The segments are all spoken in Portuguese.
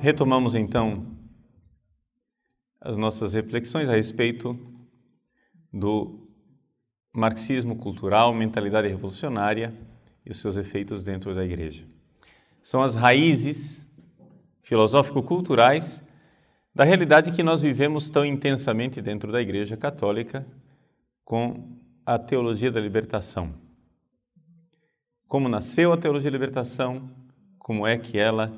Retomamos então as nossas reflexões a respeito do marxismo cultural, mentalidade revolucionária e os seus efeitos dentro da igreja. São as raízes filosófico-culturais da realidade que nós vivemos tão intensamente dentro da Igreja Católica com a teologia da libertação. Como nasceu a teologia da libertação, como é que ela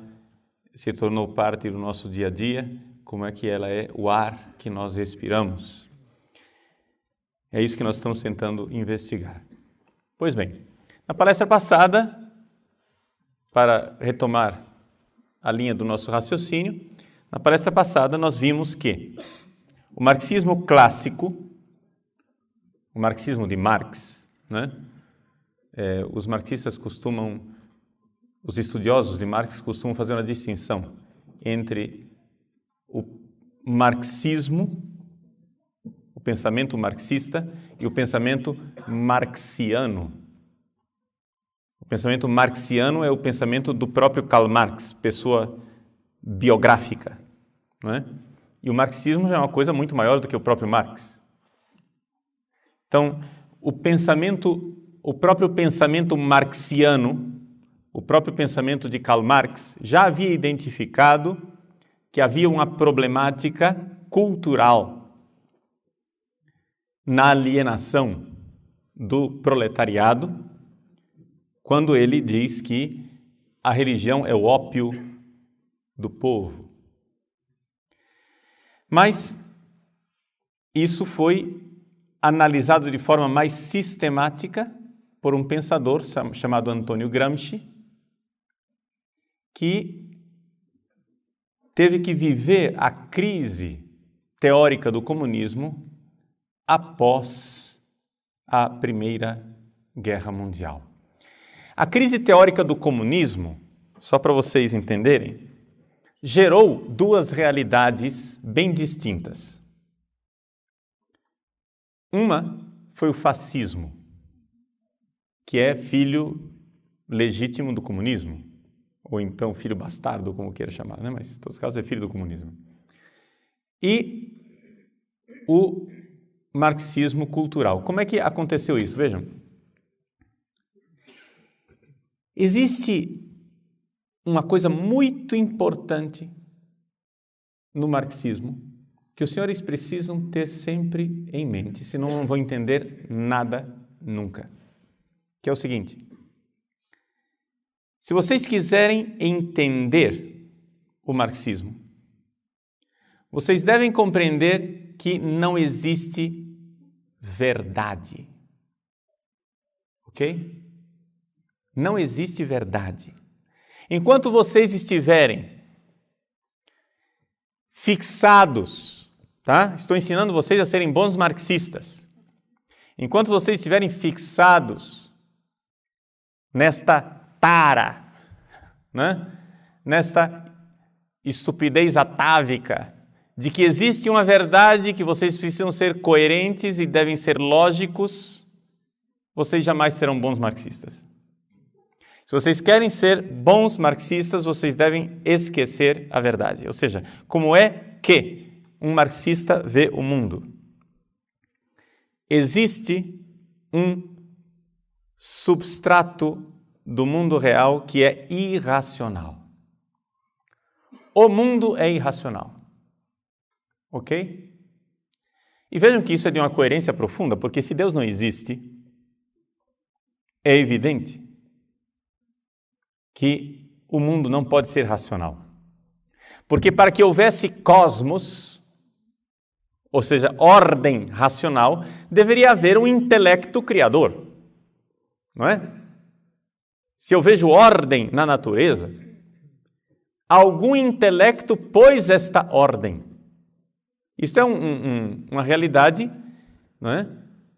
se tornou parte do nosso dia a dia, como é que ela é o ar que nós respiramos. É isso que nós estamos tentando investigar. Pois bem, na palestra passada, para retomar a linha do nosso raciocínio, na palestra passada nós vimos que o marxismo clássico, o marxismo de Marx, os marxistas os estudiosos de Marx costumam fazer uma distinção entre o marxismo, o pensamento marxista e o pensamento marxiano. O pensamento marxiano é o pensamento do próprio Karl Marx, pessoa biográfica, não é? E o marxismo já é uma coisa muito maior do que o próprio Marx. Então, o próprio pensamento marxiano, o próprio pensamento de Karl Marx já havia identificado que havia uma problemática cultural na alienação do proletariado, quando ele diz que a religião é o ópio do povo. Mas isso foi analisado de forma mais sistemática por um pensador chamado Antônio Gramsci, que teve que viver a crise teórica do comunismo após a Primeira Guerra Mundial. A crise teórica do comunismo, só para vocês entenderem, gerou duas realidades bem distintas. Uma foi o fascismo, que é filho legítimo do comunismo, ou então filho bastardo, como queira chamar, mas em todos os casos é filho do comunismo. E o marxismo cultural. Como é que aconteceu isso? Vejam. Existe uma coisa muito importante no marxismo que os senhores precisam ter sempre em mente, senão não vão entender nada nunca. Que é o seguinte: se vocês quiserem entender o marxismo, vocês devem compreender que não existe verdade. Ok? Não existe verdade. Enquanto vocês estiverem fixados, tá? Estou ensinando vocês a serem bons marxistas. Enquanto vocês estiverem fixados nesta tara, nesta estupidez atávica de que existe uma verdade, que vocês precisam ser coerentes e devem ser lógicos, vocês jamais serão bons marxistas. Se vocês querem ser bons marxistas, vocês devem esquecer a verdade. Ou seja, como é que um marxista vê o mundo? Existe um substrato do mundo real que é irracional. O mundo é irracional. Ok? E vejam que isso é de uma coerência profunda, porque se Deus não existe, é evidente que o mundo não pode ser racional. Porque para que houvesse cosmos, ou seja, ordem racional, deveria haver um intelecto criador. Não é? Se eu vejo ordem na natureza, algum intelecto pôs esta ordem. Isto é uma realidade, não é?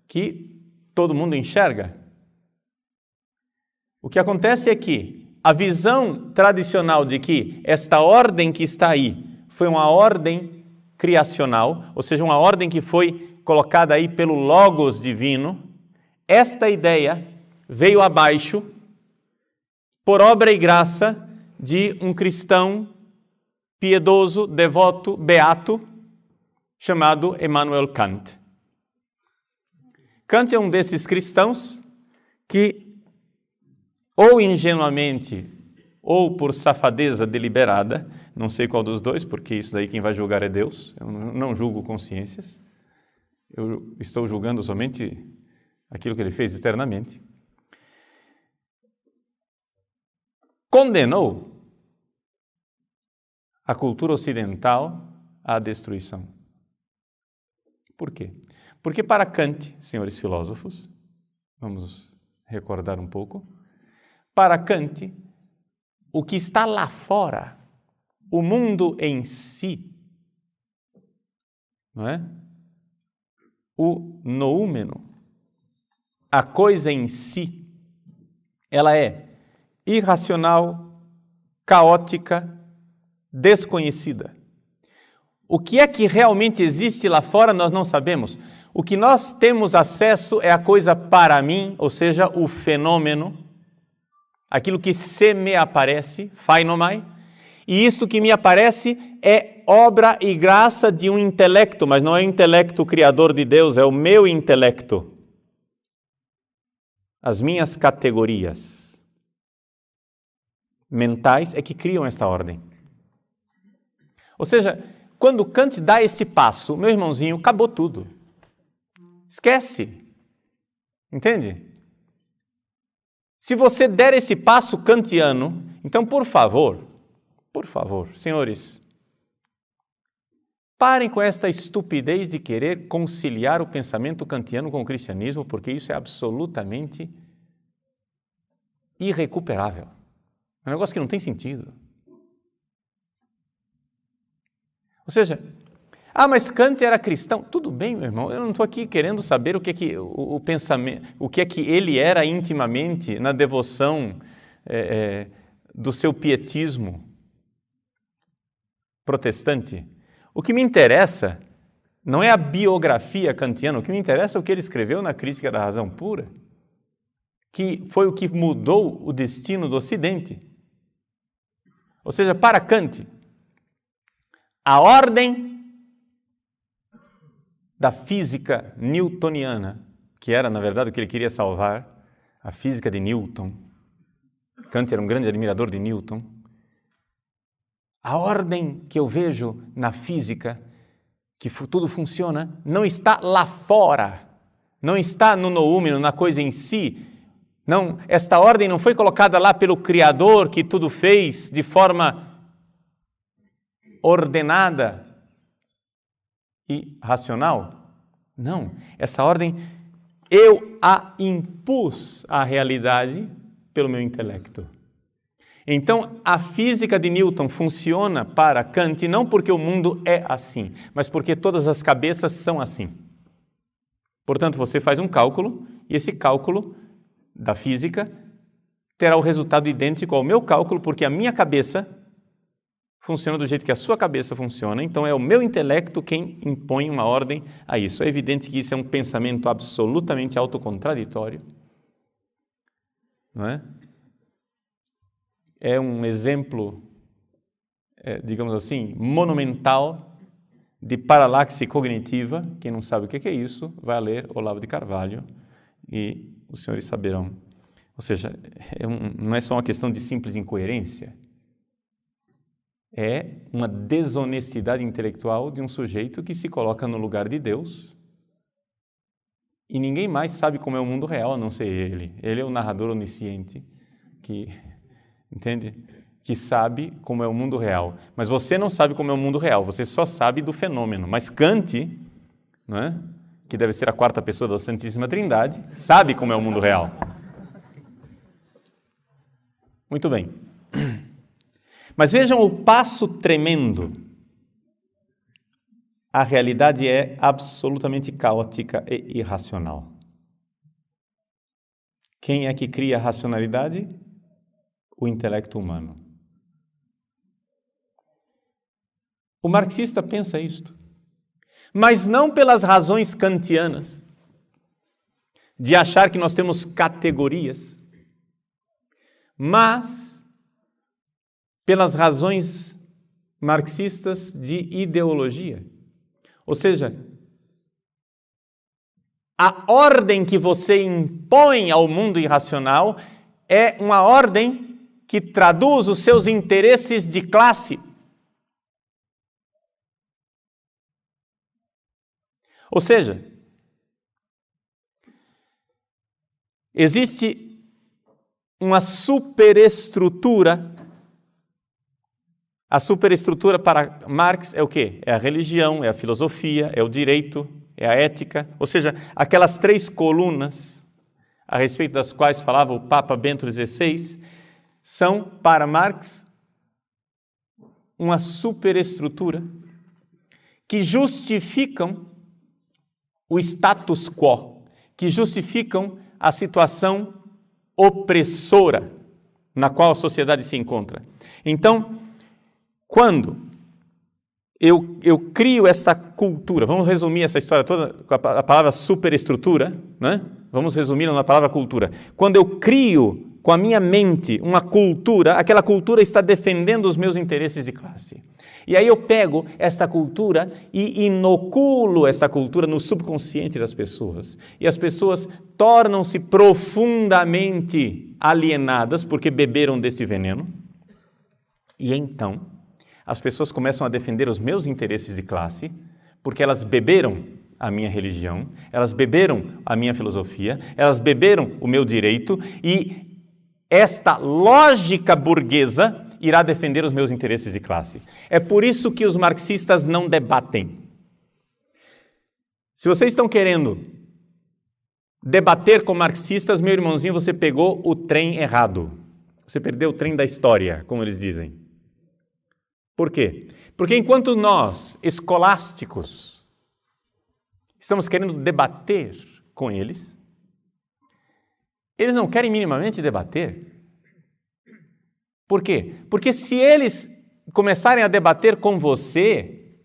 Que todo mundo enxerga. O que acontece é que a visão tradicional de que esta ordem que está aí foi uma ordem criacional, ou seja, uma ordem que foi colocada aí pelo Logos divino, esta ideia veio abaixo por obra e graça de um cristão piedoso, devoto, beato, chamado Immanuel Kant. Kant é um desses cristãos que, ou ingenuamente, ou por safadeza deliberada, não sei qual dos dois, porque isso daí quem vai julgar é Deus, eu não julgo consciências, eu estou julgando somente aquilo que ele fez externamente, condenou a cultura ocidental à destruição. Por quê? Porque para Kant, senhores filósofos, vamos recordar um pouco, para Kant, o que está lá fora, o mundo em si, não é? O noúmeno, a coisa em si, ela é irracional, caótica, desconhecida. O que é que realmente existe lá fora nós não sabemos. O que nós temos acesso é a coisa para mim, ou seja, o fenômeno, aquilo que se me aparece, phainomai, e isto que me aparece é obra e graça de um intelecto, mas não é o intelecto criador de Deus, é o meu intelecto. As minhas categorias mentais é que criam esta ordem. Ou seja, quando Kant dá esse passo, meu irmãozinho, acabou tudo. Esquece. Entende? Se você der esse passo kantiano, então, por favor, senhores, parem com esta estupidez de querer conciliar o pensamento kantiano com o cristianismo, porque isso é absolutamente irrecuperável. É um negócio que não tem sentido. Ou seja, mas Kant era cristão. Tudo bem, meu irmão, eu não estou aqui querendo saber o que é que o pensamento, o que é que ele era intimamente na devoção do seu pietismo protestante. O que me interessa não é a biografia kantiana, o que me interessa é o que ele escreveu na Crítica da Razão Pura, que foi o que mudou o destino do Ocidente. Ou seja, para Kant, a ordem da física newtoniana, que era, na verdade, o que ele queria salvar, a física de Newton. Kant era um grande admirador de Newton. A ordem que eu vejo na física, que tudo funciona, não está lá fora, não está no noúmeno, na coisa em si. Não, esta ordem não foi colocada lá pelo Criador que tudo fez de forma ordenada e racional. Não, essa ordem eu a impus à realidade pelo meu intelecto. Então, a física de Newton funciona para Kant não porque o mundo é assim, mas porque todas as cabeças são assim. Portanto, você faz um cálculo e esse cálculo da física terá o resultado idêntico ao meu cálculo, porque a minha cabeça funciona do jeito que a sua cabeça funciona, então é o meu intelecto quem impõe uma ordem a isso. É evidente que isso é um pensamento absolutamente autocontraditório, não é? É um exemplo, digamos assim, monumental de paralaxe cognitiva. Quem não sabe o que é isso, vai ler Olavo de Carvalho e os senhores saberão. Ou seja, não é só uma questão de simples incoerência, é uma desonestidade intelectual de um sujeito que se coloca no lugar de Deus e ninguém mais sabe como é o mundo real a não ser ele. Ele é o narrador onisciente que, entende? Que sabe como é o mundo real. Mas você não sabe como é o mundo real, você só sabe do fenômeno. Mas Kant, não é? Que deve ser a quarta pessoa da Santíssima Trindade, sabe como é o mundo real. Muito bem. Mas vejam o passo tremendo. A realidade é absolutamente caótica e irracional. Quem é que cria a racionalidade? O intelecto humano. O marxista pensa isto, mas não pelas razões kantianas, de achar que nós temos categorias, mas pelas razões marxistas de ideologia. Ou seja, a ordem que você impõe ao mundo irracional é uma ordem que traduz os seus interesses de classe. Ou seja, existe uma superestrutura. A superestrutura para Marx é o quê? É a religião, é a filosofia, é o direito, é a ética. Ou seja, aquelas 3 colunas a respeito das quais falava o Papa Bento XVI, são, para Marx, uma superestrutura que justificam o status quo, que justificam a situação opressora na qual a sociedade se encontra. Então, quando eu crio esta cultura, vamos resumir essa história toda com a palavra superestrutura, né? Vamos resumi-la na palavra cultura. Quando eu crio com a minha mente uma cultura, aquela cultura está defendendo os meus interesses de classe. E aí eu pego essa cultura e inoculo essa cultura no subconsciente das pessoas. E as pessoas tornam-se profundamente alienadas porque beberam desse veneno. E então, as pessoas começam a defender os meus interesses de classe porque elas beberam a minha religião, elas beberam a minha filosofia, elas beberam o meu direito e esta lógica burguesa irá defender os meus interesses de classe. É por isso que os marxistas não debatem. Se vocês estão querendo debater com marxistas, meu irmãozinho, você pegou o trem errado. Você perdeu o trem da história, como eles dizem. Por quê? Porque enquanto nós, escolásticos, estamos querendo debater com eles, eles não querem minimamente debater. Por quê? Porque se eles começarem a debater com você,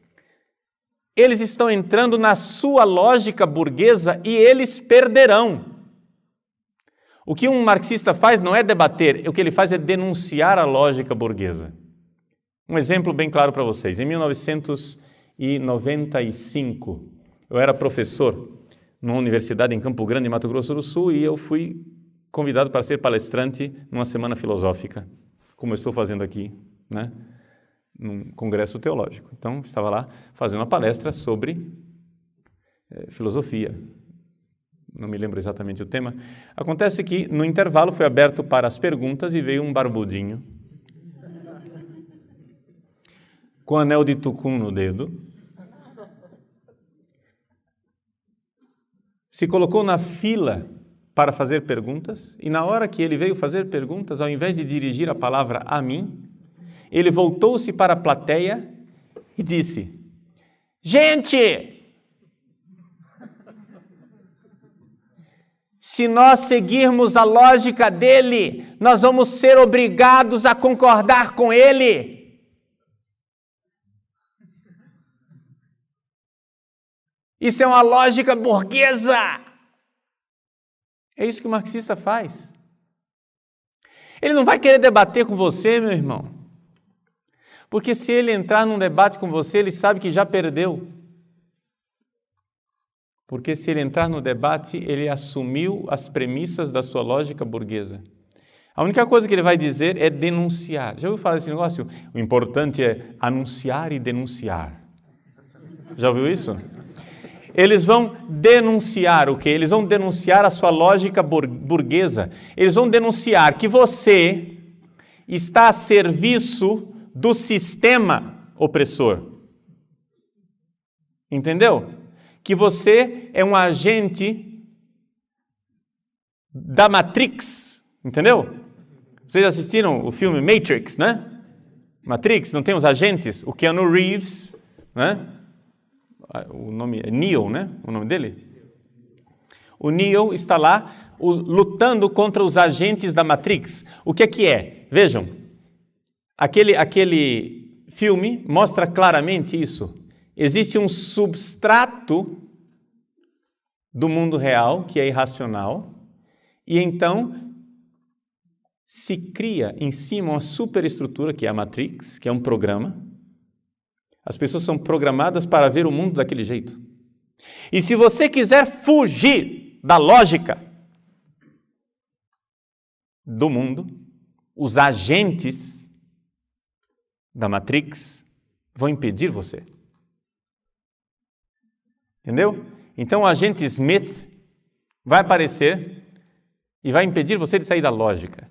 eles estão entrando na sua lógica burguesa e eles perderão. O que um marxista faz não é debater, o que ele faz é denunciar a lógica burguesa. Um exemplo bem claro para vocês. Em 1995, eu era professor numa universidade em Campo Grande, em Mato Grosso do Sul, e eu fui convidado para ser palestrante numa semana filosófica, como eu estou fazendo aqui, né, num congresso teológico. Então, estava lá fazendo uma palestra sobre filosofia. Não me lembro exatamente o tema. Acontece que, no intervalo, foi aberto para as perguntas e veio um barbudinho, com anel de tucum no dedo, se colocou na fila para fazer perguntas, e na hora que ele veio fazer perguntas, ao invés de dirigir a palavra a mim, ele voltou-se para a plateia e disse: gente, se nós seguirmos a lógica dele, nós vamos ser obrigados a concordar com ele. Isso é uma lógica burguesa. É isso que o marxista faz. Ele não vai querer debater com você, meu irmão. Porque se ele entrar num debate com você, ele sabe que já perdeu. Porque se ele entrar no debate, ele assumiu as premissas da sua lógica burguesa. A única coisa que ele vai dizer é denunciar. Já ouviu falar desse negócio? O importante é anunciar e denunciar. Já ouviu isso? Eles vão denunciar o quê? Eles vão denunciar a sua lógica burguesa. Eles vão denunciar que você está a serviço do sistema opressor. Entendeu? Que você é um agente da Matrix. Entendeu? Vocês assistiram o filme Matrix, né? Matrix, não tem os agentes? O Keanu Reeves, né? O nome é Neo, né? O nome dele? O Neo está lá lutando contra os agentes da Matrix. O que é? Vejam, aquele filme mostra claramente isso. Existe um substrato do mundo real, que é irracional, e então se cria em cima uma superestrutura, que é a Matrix, que é um programa, As pessoas são programadas para ver o mundo daquele jeito. E se você quiser fugir da lógica do mundo, os agentes da Matrix vão impedir você. Entendeu? Então o agente Smith vai aparecer e vai impedir você de sair da lógica.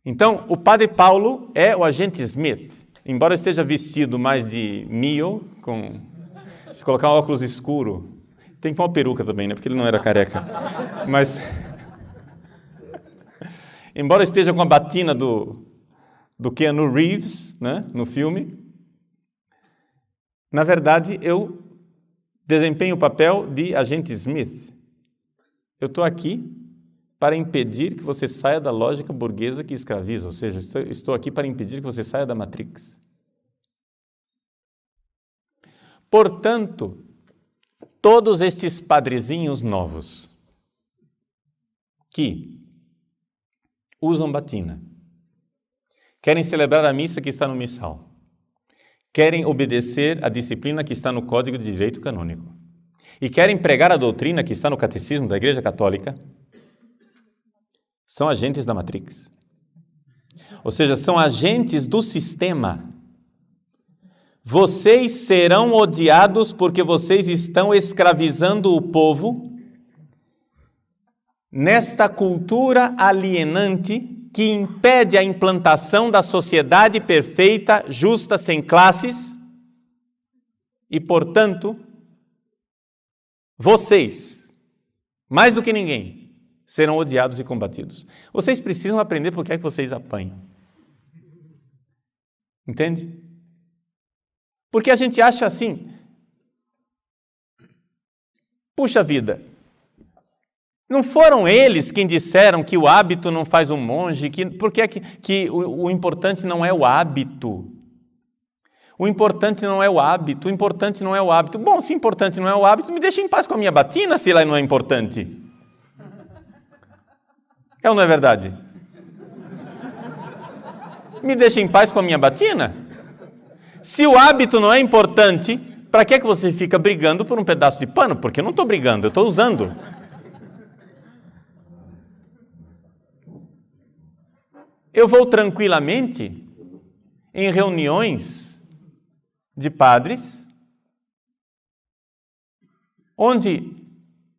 Então o Padre Paulo é o agente Smith. Embora esteja vestido mais de Neo, se colocar um óculos escuro, tem que pôr uma peruca também, né? Porque ele não era careca. Mas, embora esteja com a batina do Keanu Reeves, né? No filme, na verdade eu desempenho o papel de agente Smith. Eu estou aqui para impedir que você saia da lógica burguesa que escraviza, ou seja, estou aqui para impedir que você saia da Matrix. Portanto, todos estes padrezinhos novos que usam batina, querem celebrar a missa que está no missal, querem obedecer a disciplina que está no Código de Direito Canônico e querem pregar a doutrina que está no Catecismo da Igreja Católica, são agentes da Matrix. Ou seja, são agentes do sistema. Vocês serão odiados porque vocês estão escravizando o povo nesta cultura alienante que impede a implantação da sociedade perfeita, justa, sem classes e, portanto, vocês, mais do que ninguém, serão odiados e combatidos. Vocês precisam aprender por que é que vocês apanham. Entende? Porque a gente acha assim, puxa vida, não foram eles quem disseram que o hábito não faz um monge, por que é que o importante não é o hábito? O importante não é o hábito, o importante não é o hábito. Bom, se importante não é o hábito, me deixa em paz com a minha batina se ela não é importante. É ou não é verdade? Me deixa em paz com a minha batina? Se o hábito não é importante, para que você fica brigando por um pedaço de pano? Porque eu não estou brigando, eu estou usando. Eu vou tranquilamente em reuniões de padres, onde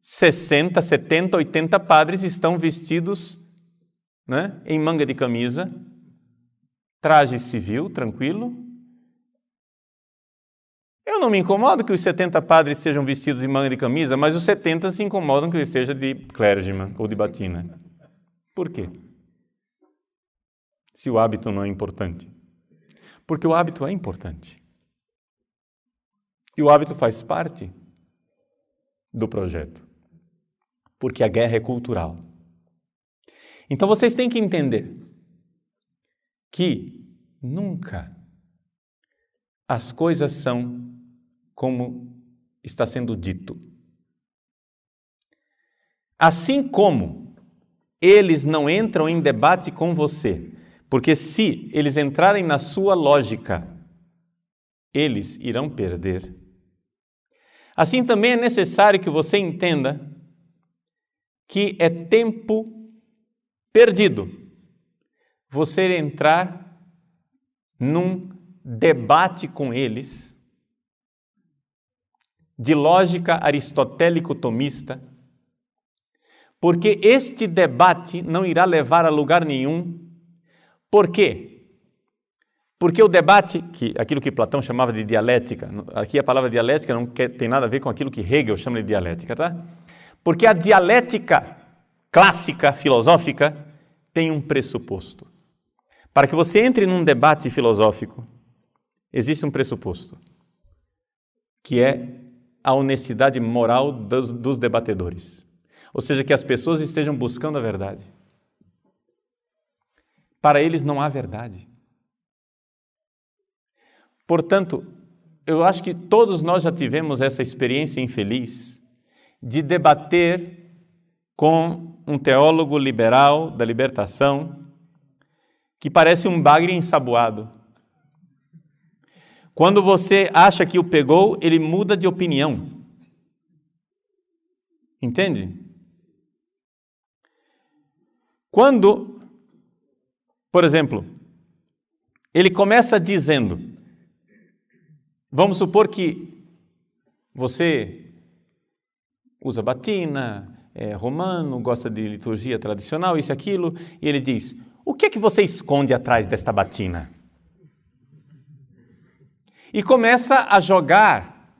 60, 70, 80 padres estão vestidos, né, em manga de camisa, traje civil, tranquilo. Eu não me incomodo que os 70 padres estejam vestidos de manga de camisa, mas os 70 se incomodam que eu esteja de clergyman ou de batina. Por quê? Se o hábito não é importante. Porque o hábito é importante. E o hábito faz parte do projeto. Porque a guerra é cultural. Então vocês têm que entender que nunca as coisas são como está sendo dito. Assim como eles não entram em debate com você, porque se eles entrarem na sua lógica, eles irão perder. Assim também é necessário que você entenda que é tempo perdido você entrar num debate com eles de lógica aristotélico-tomista, porque este debate não irá levar a lugar nenhum. Por quê? Porque o debate, aquilo que Platão chamava de dialética, aqui a palavra dialética não tem nada a ver com aquilo que Hegel chama de dialética, tá? Porque a dialética clássica, filosófica, tem um pressuposto. Para que você entre num debate filosófico, existe um pressuposto, que é a honestidade moral dos debatedores. Ou seja, que as pessoas estejam buscando a verdade. Para eles não há verdade. Portanto, eu acho que todos nós já tivemos essa experiência infeliz de debater com um teólogo liberal da libertação que parece um bagre ensaboado. Quando você acha que o pegou, ele muda de opinião. Entende? Quando, por exemplo, ele começa dizendo, vamos supor que você usa batina, é romano, gosta de liturgia tradicional, isso e aquilo, e ele diz, o que é que você esconde atrás desta batina? E começa a jogar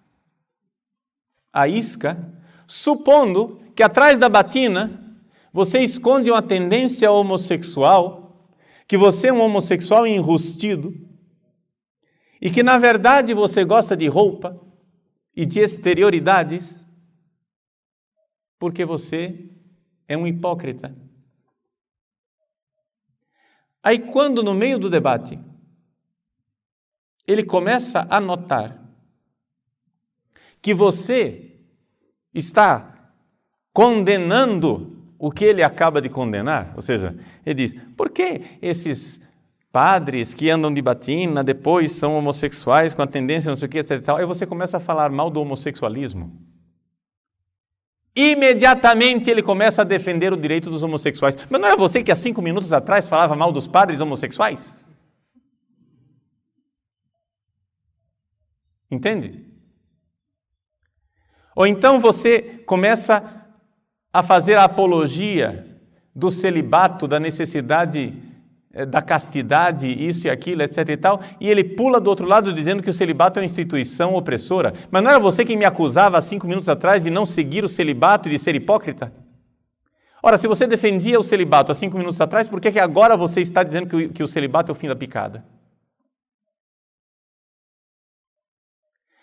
a isca, supondo que atrás da batina você esconde uma tendência homossexual, que você é um homossexual enrustido, e que na verdade você gosta de roupa e de exterioridades, porque você é um hipócrita. Aí quando no meio do debate, ele começa a notar que você está condenando o que ele acaba de condenar, ou seja, ele diz, por que esses padres que andam de batina depois são homossexuais com a tendência não sei o que, etc e tal, aí você começa a falar mal do homossexualismo. Imediatamente ele começa a defender o direito dos homossexuais. Mas não era você que há 5 minutos atrás falava mal dos padres homossexuais? Entende? Ou então você começa a fazer a apologia do celibato, da necessidade da castidade, isso e aquilo, etc e tal, e ele pula do outro lado dizendo que o celibato é uma instituição opressora. Mas não era você quem me acusava há 5 minutos atrás de não seguir o celibato e de ser hipócrita? Ora, se você defendia o celibato há 5 minutos atrás, por que agora você está dizendo que o celibato é o fim da picada?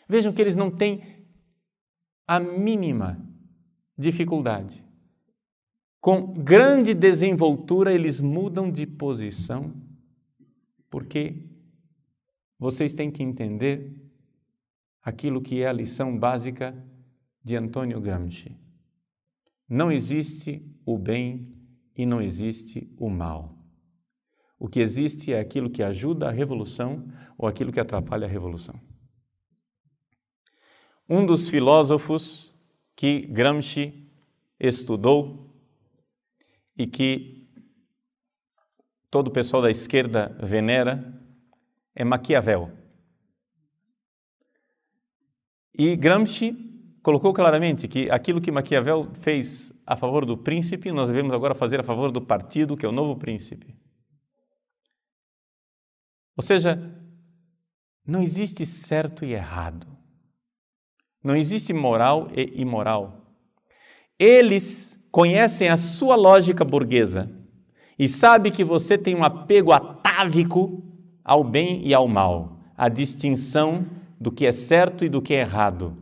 Vejam que eles não têm a mínima dificuldade. Com grande desenvoltura, eles mudam de posição, porque vocês têm que entender aquilo que é a lição básica de Antônio Gramsci. Não existe o bem e não existe o mal. O que existe é aquilo que ajuda a revolução ou aquilo que atrapalha a revolução. Um dos filósofos que Gramsci estudou e que todo o pessoal da esquerda venera é Maquiavel. E Gramsci colocou claramente que aquilo que Maquiavel fez a favor do príncipe, nós devemos agora fazer a favor do partido, que é o novo príncipe. Ou seja, não existe certo e errado. Não existe moral e imoral. Eles conhecem a sua lógica burguesa e sabem que você tem um apego atávico ao bem e ao mal, a distinção do que é certo e do que é errado,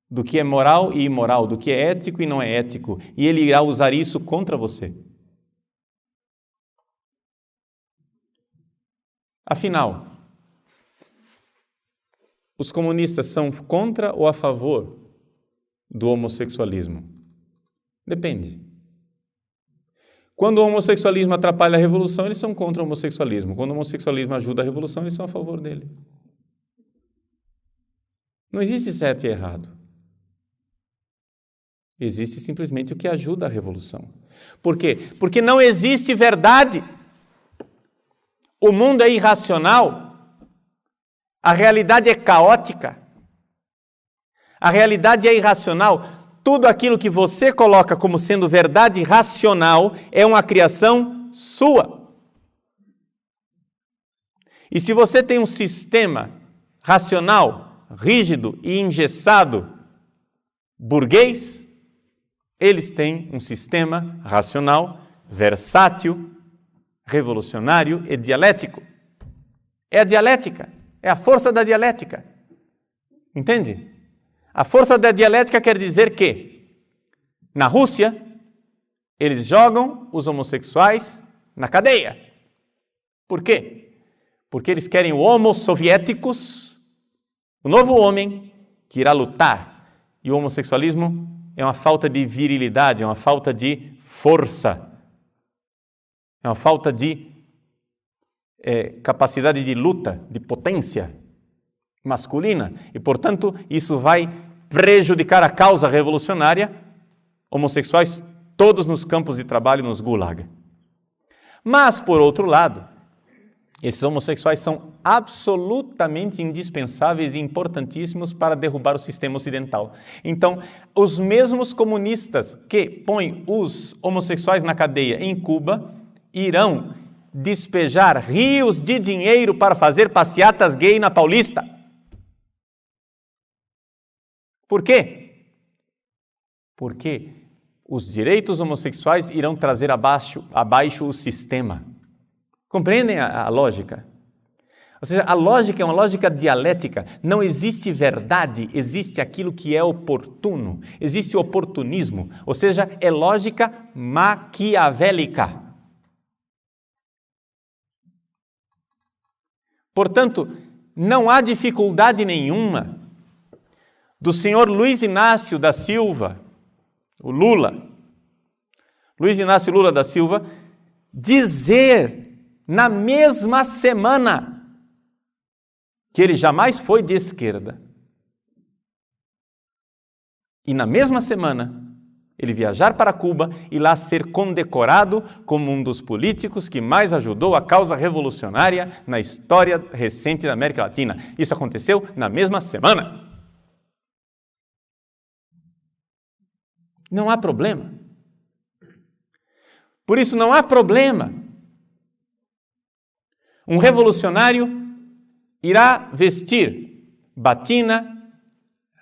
do que é moral e imoral, do que é ético e não é ético, e ele irá usar isso contra você. Afinal, os comunistas são contra ou a favor do homossexualismo? Depende. Quando o homossexualismo atrapalha a revolução, eles são contra o homossexualismo. Quando o homossexualismo ajuda a revolução, eles são a favor dele. Não existe certo e errado. Existe simplesmente o que ajuda a revolução. Por quê? Porque não existe verdade. O mundo é irracional. A realidade é caótica. A realidade é irracional. Tudo aquilo que você coloca como sendo verdade racional é uma criação sua. E se você tem um sistema racional, rígido e engessado, burguês, eles têm um sistema racional, versátil, revolucionário e dialético. É a dialética, é a força da dialética. Entende? A força da dialética quer dizer que, na Rússia, eles jogam os homossexuais na cadeia. Por quê? Porque eles querem o homo soviéticos, o novo homem que irá lutar. E o homossexualismo é uma falta de virilidade, é uma falta de força, é uma falta de capacidade de luta, de potência. masculina. E, portanto, isso vai prejudicar a causa revolucionária, homossexuais todos nos campos de trabalho, nos gulag. Mas, por outro lado, esses homossexuais são absolutamente indispensáveis e importantíssimos para derrubar o sistema ocidental. Então, os mesmos comunistas que põem os homossexuais na cadeia em Cuba irão despejar rios de dinheiro para fazer passeatas gay na Paulista. Por quê? Porque os direitos homossexuais irão trazer abaixo o sistema. Compreendem a lógica? Ou seja, a lógica é uma lógica dialética. Não existe verdade, existe aquilo que é oportuno. Existe oportunismo, ou seja, é lógica maquiavélica. Portanto, não há dificuldade nenhuma do senhor Luiz Inácio da Silva, o Lula, Luiz Inácio Lula da Silva, dizer na mesma semana que ele jamais foi de esquerda. E na mesma semana, ele viajar para Cuba e lá ser condecorado como um dos políticos que mais ajudou a causa revolucionária na história recente da América Latina. Isso aconteceu na mesma semana. Não há problema. Por isso não há problema. Um revolucionário irá vestir batina,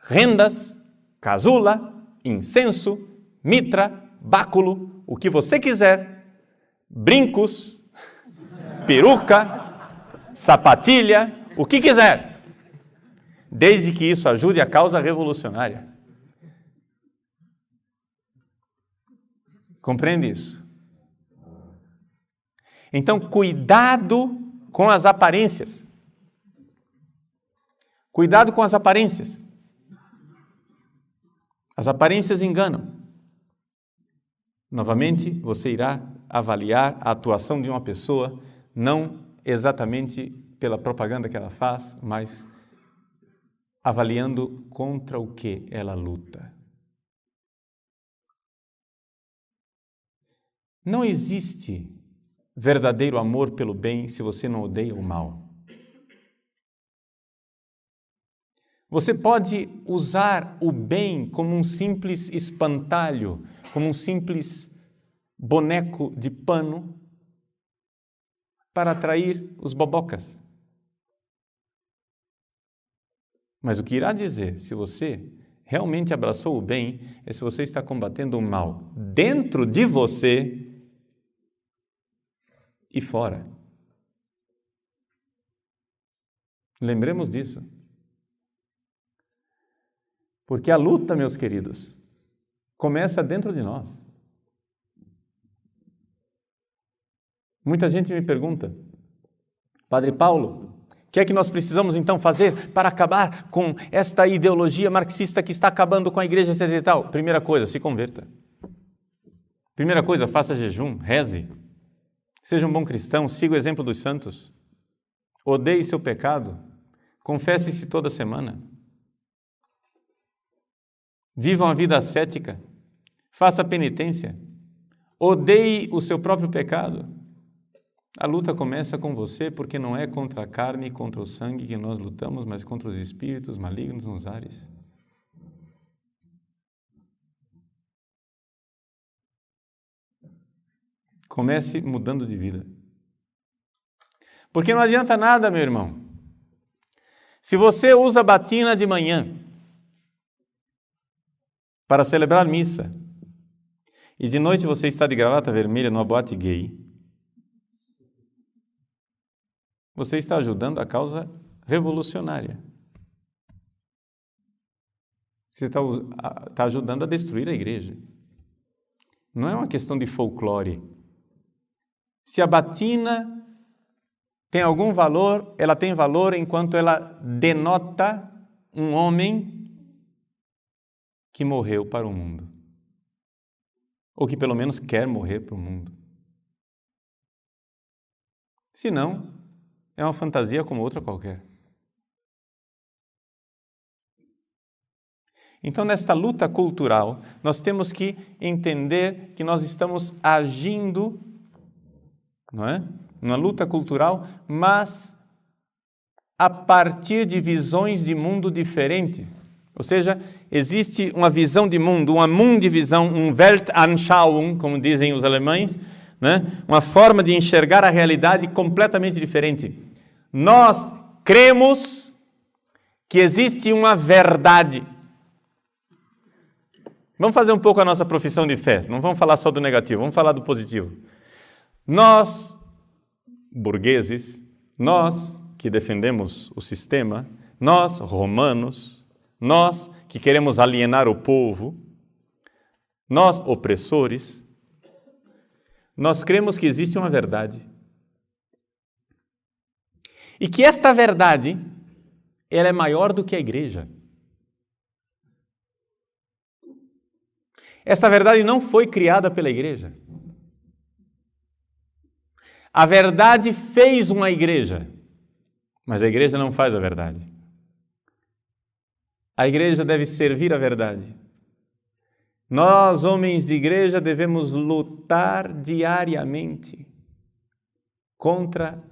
rendas, casula, incenso, mitra, báculo, o que você quiser, brincos, peruca, sapatilha, o que quiser, desde que isso ajude a causa revolucionária. Compreende isso? Então, cuidado com as aparências. Cuidado com as aparências. As aparências enganam. Novamente, você irá avaliar a atuação de uma pessoa não exatamente pela propaganda que ela faz, mas avaliando contra o que ela luta. Não existe verdadeiro amor pelo bem se você não odeia o mal. Você pode usar o bem como um simples espantalho, como um simples boneco de pano para atrair os bobocas. Mas o que irá dizer se você realmente abraçou o bem é se você está combatendo o mal dentro de você e fora. Lembremos disso. Porque a luta, meus queridos, começa dentro de nós. Muita gente me pergunta, Padre Paulo, o que é que nós precisamos então fazer para acabar com esta ideologia marxista que está acabando com a igreja e tal? Primeira coisa, se converta. Primeira coisa, faça jejum, reze. Seja um bom cristão, siga o exemplo dos santos. Odeie seu pecado. Confesse-se toda semana. Viva uma vida ascética. Faça penitência. Odeie o seu próprio pecado. A luta começa com você, porque não é contra a carne e contra o sangue que nós lutamos, mas contra os espíritos malignos nos ares. Comece mudando de vida. Porque não adianta nada, meu irmão. Se você usa batina de manhã para celebrar missa e de noite você está de gravata vermelha numa boate gay, você está ajudando a causa revolucionária. Você está ajudando a destruir a igreja. Não é uma questão de folclore. Se a batina tem algum valor, ela tem valor enquanto ela denota um homem que morreu para o mundo. Ou que pelo menos quer morrer para o mundo. Se não, é uma fantasia como outra qualquer. Então, nesta luta cultural, nós temos que entender que nós estamos agindo, não é? Uma luta cultural, mas a partir de visões de mundo diferente. Ou seja, existe uma visão de mundo, uma Mundivisão, um Weltanschauung, como dizem os alemães, né? Uma forma de enxergar a realidade completamente diferente. Nós cremos que existe uma verdade. Vamos fazer um pouco a nossa profissão de fé. Não vamos falar só do negativo, vamos falar do positivo. Nós, burgueses, nós que defendemos o sistema, nós, romanos, nós que queremos alienar o povo, nós, opressores, nós cremos que existe uma verdade. E que esta verdade, ela é maior do que a igreja. Essa verdade não foi criada pela igreja. A verdade fez uma igreja, mas a igreja não faz a verdade. A igreja deve servir a verdade. Nós, homens de igreja, devemos lutar diariamente contra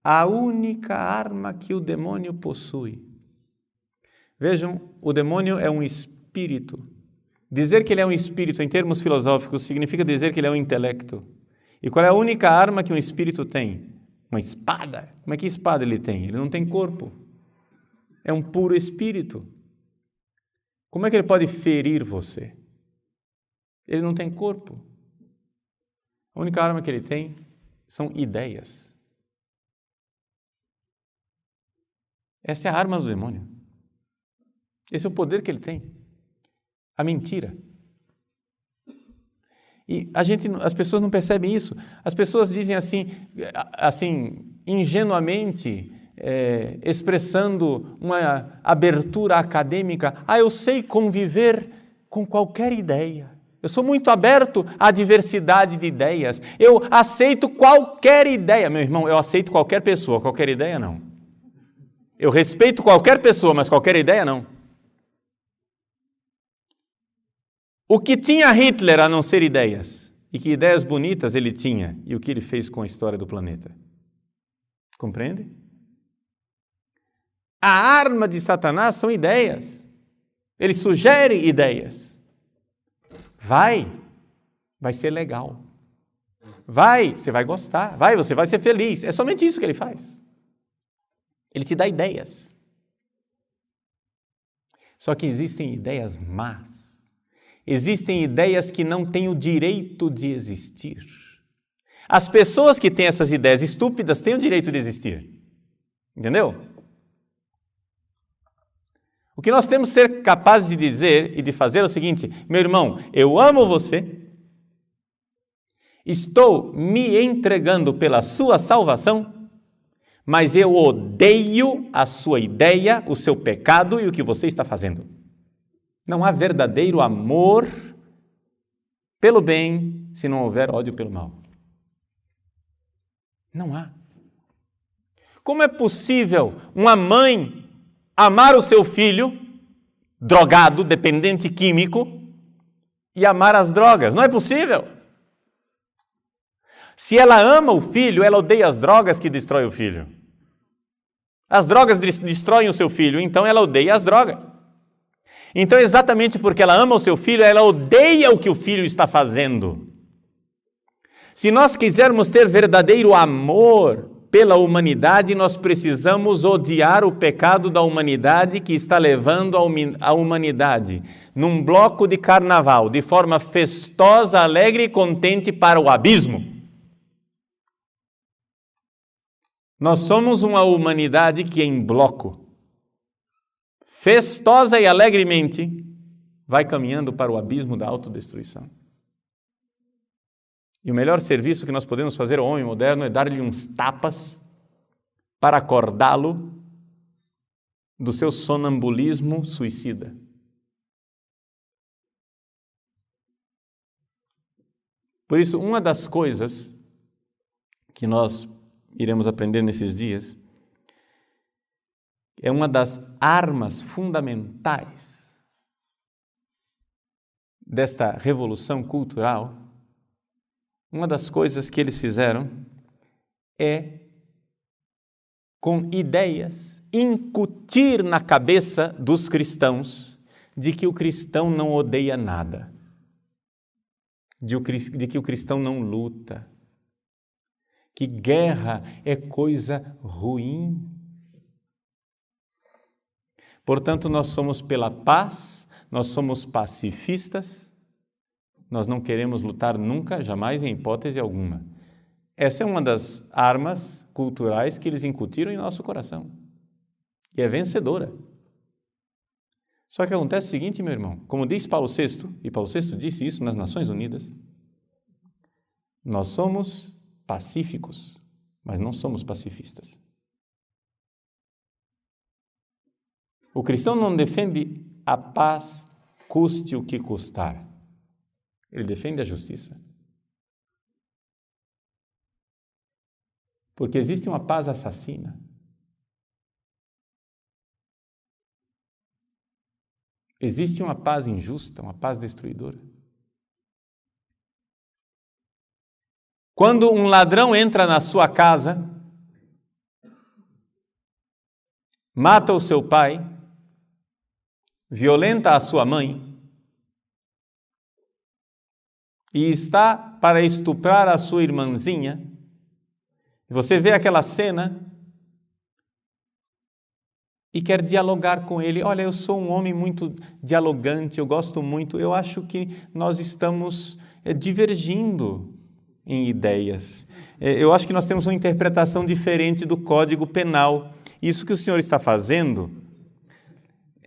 a única arma que o demônio possui. Vejam, o demônio é um espírito. Dizer que ele é um espírito, em termos filosóficos, significa dizer que ele é um intelecto. E qual é a única arma que um espírito tem? Uma espada. Como é que espada ele tem? Ele não tem corpo. É um puro espírito. Como é que ele pode ferir você? Ele não tem corpo. A única arma que ele tem são ideias. Essa é a arma do demônio. Esse é o poder que ele tem. A mentira. E as pessoas não percebem isso. As pessoas dizem assim ingenuamente, expressando uma abertura acadêmica: eu sei conviver com qualquer ideia. Eu sou muito aberto à diversidade de ideias. Eu aceito qualquer ideia. Meu irmão, eu aceito qualquer pessoa, qualquer ideia não. Eu respeito qualquer pessoa, mas qualquer ideia não. O que tinha Hitler a não ser ideias? E que ideias bonitas ele tinha? E o que ele fez com a história do planeta? Compreende? A arma de Satanás são ideias. Ele sugere ideias. Vai ser legal. Você vai gostar. Você vai ser feliz. É somente isso que ele faz. Ele te dá ideias. Só que existem ideias más. Existem ideias que não têm o direito de existir. As pessoas que têm essas ideias estúpidas têm o direito de existir. Entendeu? O que nós temos que ser capazes de dizer e de fazer é o seguinte: meu irmão, eu amo você, estou me entregando pela sua salvação, mas eu odeio a sua ideia, o seu pecado e o que você está fazendo. Não há verdadeiro amor pelo bem se não houver ódio pelo mal. Não há. Como é possível uma mãe amar o seu filho, drogado, dependente químico, e amar as drogas? Não é possível. Se ela ama o filho, ela odeia as drogas que destroem o filho. As drogas destroem o seu filho, então ela odeia as drogas. Então, exatamente porque ela ama o seu filho, ela odeia o que o filho está fazendo. Se nós quisermos ter verdadeiro amor pela humanidade, nós precisamos odiar o pecado da humanidade que está levando a humanidade num bloco de carnaval, de forma festosa, alegre e contente para o abismo. Nós somos uma humanidade que em bloco, festosa e alegremente, vai caminhando para o abismo da autodestruição. E o melhor serviço que nós podemos fazer ao homem moderno é dar-lhe uns tapas para acordá-lo do seu sonambulismo suicida. Por isso, uma das coisas que nós iremos aprender nesses dias é uma das armas fundamentais desta revolução cultural, uma das coisas que eles fizeram é, com ideias, incutir na cabeça dos cristãos de que o cristão não odeia nada, de que o cristão não luta, que guerra é coisa ruim. Portanto, nós somos pela paz, nós somos pacifistas, nós não queremos lutar nunca, jamais, em hipótese alguma. Essa é uma das armas culturais que eles incutiram em nosso coração. E é vencedora. Só que acontece o seguinte, meu irmão, como diz Paulo VI, e Paulo VI disse isso nas Nações Unidas, nós somos pacíficos, mas não somos pacifistas. O cristão não defende a paz, custe o que custar. Ele defende a justiça. Porque existe uma paz assassina. Existe uma paz injusta, uma paz destruidora. Quando um ladrão entra na sua casa, mata o seu pai, violenta a sua mãe e está para estuprar a sua irmãzinha, você vê aquela cena e quer dialogar com ele. Olha, eu sou um homem muito dialogante, eu gosto muito, eu acho que nós estamos divergindo em ideias. Eu acho que nós temos uma interpretação diferente do Código Penal. Isso que o senhor está fazendo,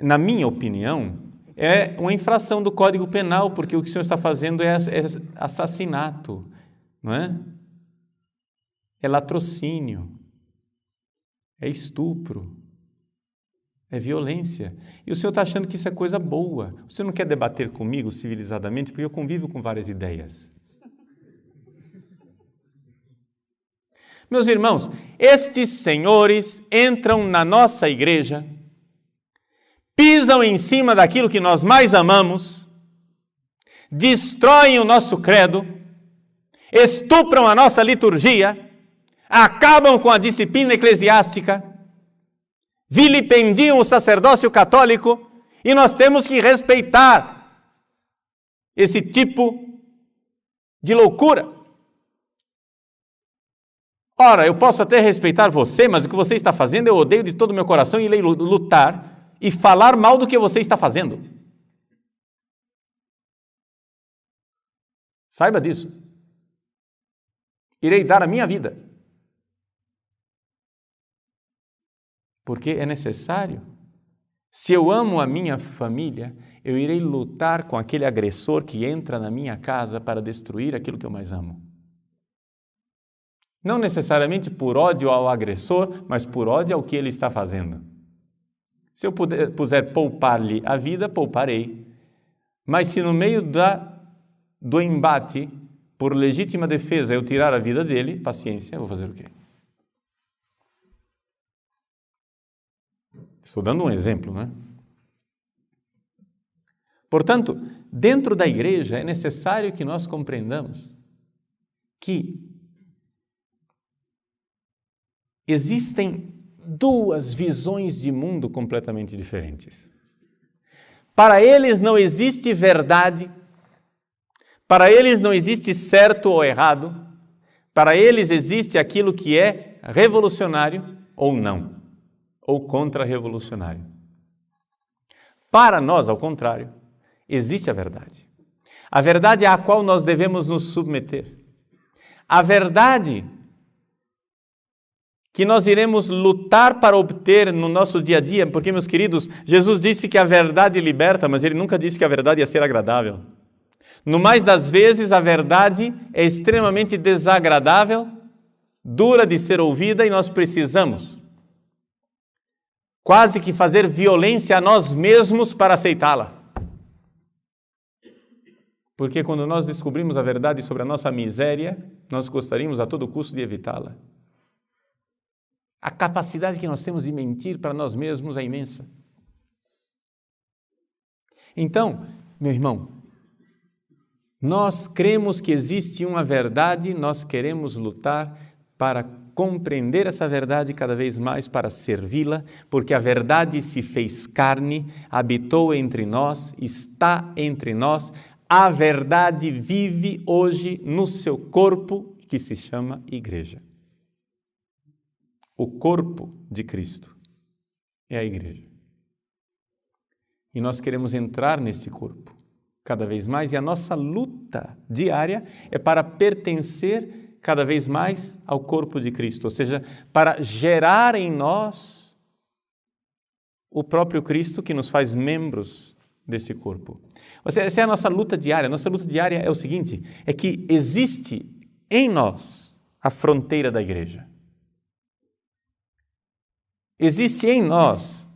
na minha opinião, é uma infração do Código Penal, porque o que o senhor está fazendo é assassinato, não é? É latrocínio, é estupro, é violência. E o senhor está achando que isso é coisa boa. O senhor não quer debater comigo civilizadamente, porque eu convivo com várias ideias. Meus irmãos, estes senhores entram na nossa igreja, pisam em cima daquilo que nós mais amamos, destroem o nosso credo, estupram a nossa liturgia, acabam com a disciplina eclesiástica, vilipendiam o sacerdócio católico, e nós temos que respeitar esse tipo de loucura. Ora, eu posso até respeitar você, mas o que você está fazendo eu odeio de todo o meu coração e irei lutar e falar mal do que você está fazendo. Saiba disso. Irei dar a minha vida. Porque é necessário. Se eu amo a minha família, eu irei lutar com aquele agressor que entra na minha casa para destruir aquilo que eu mais amo. Não necessariamente por ódio ao agressor, mas por ódio ao que ele está fazendo. Se eu puder poupar-lhe a vida, pouparei. Mas se no meio do embate, por legítima defesa, eu tirar a vida dele, paciência, eu vou fazer o quê? Estou dando um exemplo, né? Portanto, dentro da igreja é necessário que nós compreendamos que existem duas visões de mundo completamente diferentes. Para eles não existe verdade, para eles não existe certo ou errado, para eles existe aquilo que é revolucionário ou não, ou contra-revolucionário. Para nós, ao contrário, existe a verdade. A verdade à qual nós devemos nos submeter. A verdade que nós iremos lutar para obter no nosso dia a dia, porque, meus queridos, Jesus disse que a verdade liberta, mas ele nunca disse que a verdade ia ser agradável. No mais das vezes, a verdade é extremamente desagradável, dura de ser ouvida e nós precisamos quase que fazer violência a nós mesmos para aceitá-la. Porque quando nós descobrimos a verdade sobre a nossa miséria, nós gostaríamos a todo custo de evitá-la. A capacidade que nós temos de mentir para nós mesmos é imensa. Então, meu irmão, Nós cremos que existe uma verdade, nós queremos lutar para compreender essa verdade cada vez mais, para servi-la, porque a verdade se fez carne, habitou entre nós, está entre nós. A verdade vive hoje no seu corpo, que se chama igreja. O corpo de Cristo é a igreja. E nós queremos entrar nesse corpo cada vez mais, e a nossa luta diária é para pertencer cada vez mais ao corpo de Cristo, ou seja, para gerar em nós o próprio Cristo que nos faz membros desse corpo. Essa é a nossa luta diária. A nossa luta diária é o seguinte, é que existe em nós a fronteira da igreja. Existe em nós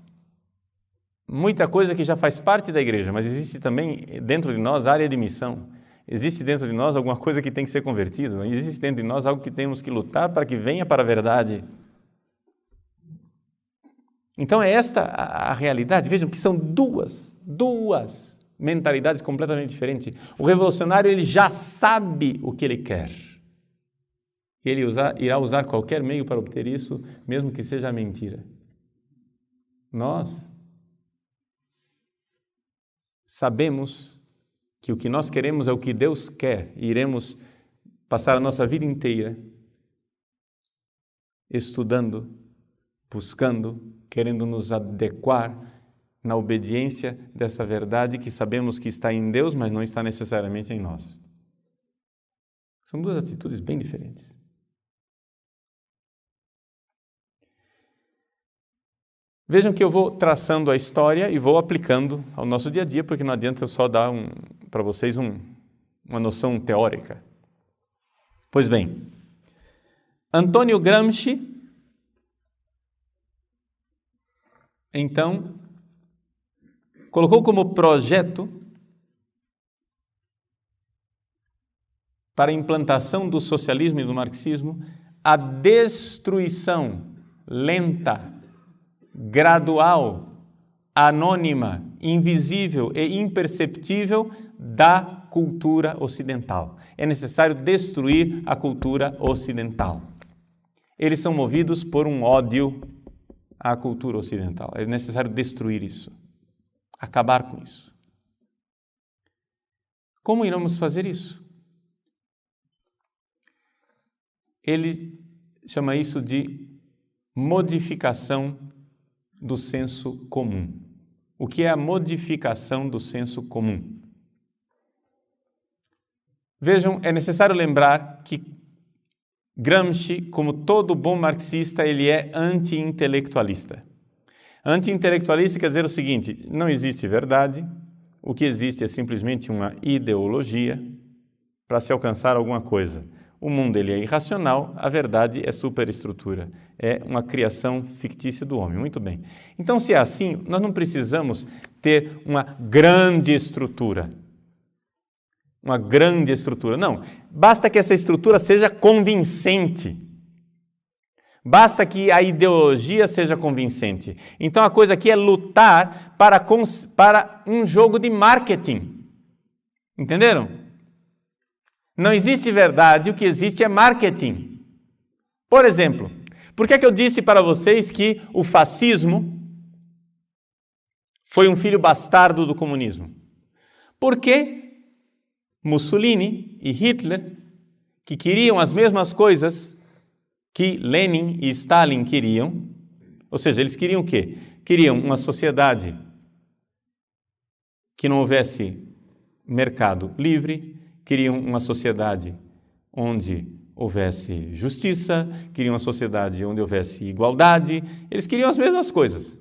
muita coisa que já faz parte da igreja, mas existe também dentro de nós a área de missão. Existe dentro de nós alguma coisa que tem que ser convertida. Existe dentro de nós algo que temos que lutar para que venha para a verdade. Então é esta a realidade. Vejam que são duas mentalidades completamente diferentes. O revolucionário, ele já sabe o que ele quer. Ele irá usar qualquer meio para obter isso, mesmo que seja mentira. Nós sabemos que o que nós queremos é o que Deus quer e iremos passar a nossa vida inteira estudando, buscando, querendo nos adequar na obediência dessa verdade que sabemos que está em Deus, mas não está necessariamente em nós. São duas atitudes bem diferentes. Vejam que eu vou traçando a história e vou aplicando ao nosso dia a dia, porque não adianta eu só dar para vocês uma noção teórica. Pois bem, Antônio Gramsci, então, colocou como projeto para a implantação do socialismo e do marxismo a destruição lenta, gradual, anônima, invisível e imperceptível da cultura ocidental. É necessário destruir a cultura ocidental. Eles são movidos por um ódio à cultura ocidental. É necessário destruir isso, acabar com isso. Como iremos fazer isso? Ele chama isso de modificação do senso comum. O que é a modificação do senso comum? Vejam, é necessário lembrar que Gramsci, como todo bom marxista, ele é anti-intelectualista. Anti-intelectualista quer dizer o seguinte: não existe verdade, o que existe é simplesmente uma ideologia para se alcançar alguma coisa. O mundo ele é irracional, a verdade é superestrutura, é uma criação fictícia do homem. Muito bem. Então, se é assim, nós não precisamos ter uma grande estrutura. Uma grande estrutura. Não, basta que essa estrutura seja convincente. Basta que a ideologia seja convincente. Então, a coisa aqui é lutar para um jogo de marketing. Entenderam? Não existe verdade, o que existe é marketing. Por exemplo, por que é que eu disse para vocês que o fascismo foi um filho bastardo do comunismo? Porque Mussolini e Hitler, que queriam as mesmas coisas que Lenin e Stalin queriam, ou seja, eles queriam o quê? Queriam uma sociedade que não houvesse mercado livre, queriam uma sociedade onde houvesse justiça, queriam uma sociedade onde houvesse igualdade, eles queriam as mesmas coisas.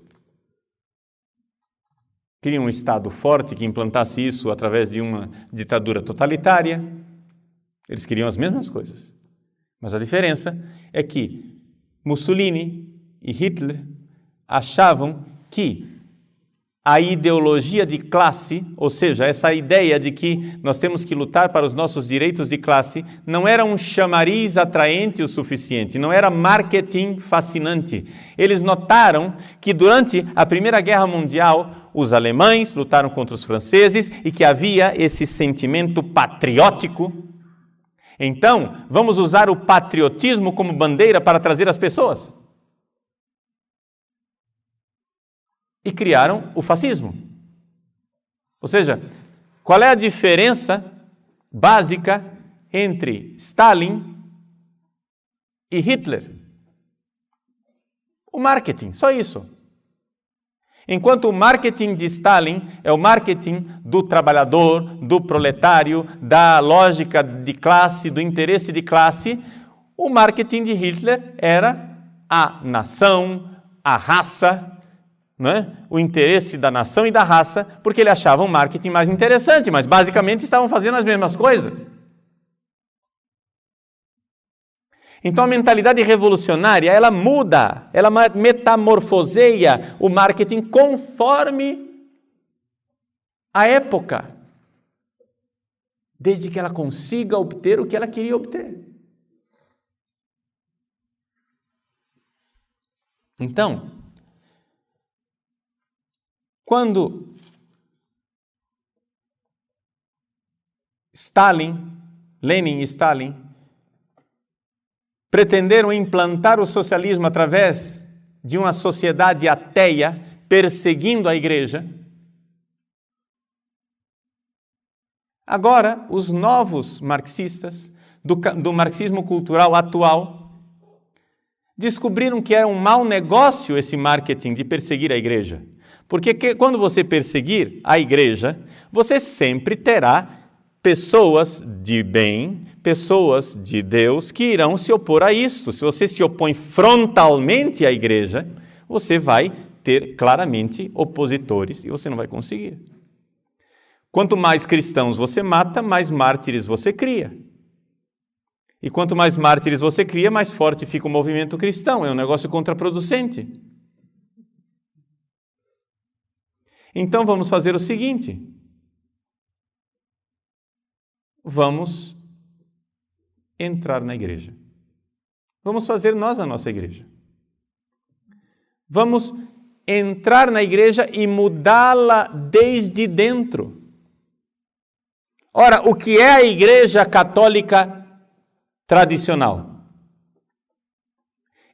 Queriam um Estado forte que implantasse isso através de uma ditadura totalitária. Eles queriam as mesmas coisas. Mas a diferença é que Mussolini e Hitler achavam que a ideologia de classe, ou seja, essa ideia de que nós temos que lutar para os nossos direitos de classe, não era um chamariz atraente o suficiente, não era marketing fascinante. Eles notaram que durante a Primeira Guerra Mundial, os alemães, lutaram contra os franceses e que havia esse sentimento patriótico. Então, vamos usar o patriotismo como bandeira para trazer as pessoas. E criaram o fascismo. Ou seja, qual é a diferença básica entre Stalin e Hitler? O marketing, só isso. Enquanto o marketing de Stalin é o marketing do trabalhador, do proletário, da lógica de classe, do interesse de classe, o marketing de Hitler era a nação, a raça, né? O interesse da nação e da raça, porque ele achava um marketing mais interessante, mas basicamente estavam fazendo as mesmas coisas. Então a mentalidade revolucionária, ela muda, ela metamorfoseia o marketing conforme a época, desde que ela consiga obter o que ela queria obter. Então, quando Lenin e Stalin pretenderam implantar o socialismo através de uma sociedade ateia, perseguindo a igreja, agora os novos marxistas, do marxismo cultural atual, descobriram que é um mau negócio esse marketing de perseguir a igreja. Porque quando você perseguir a igreja, você sempre terá pessoas de bem, pessoas de Deus que irão se opor a isto. Se você se opõe frontalmente à igreja, você vai ter claramente opositores e você não vai conseguir. Quanto mais cristãos você mata, mais mártires você cria. E quanto mais mártires você cria, mais forte fica o movimento cristão. É um negócio contraproducente. Então vamos fazer o seguinte. Vamos entrar na igreja. Vamos fazer nós a nossa igreja. Vamos entrar na igreja e mudá-la desde dentro. Ora, o que é a igreja católica tradicional?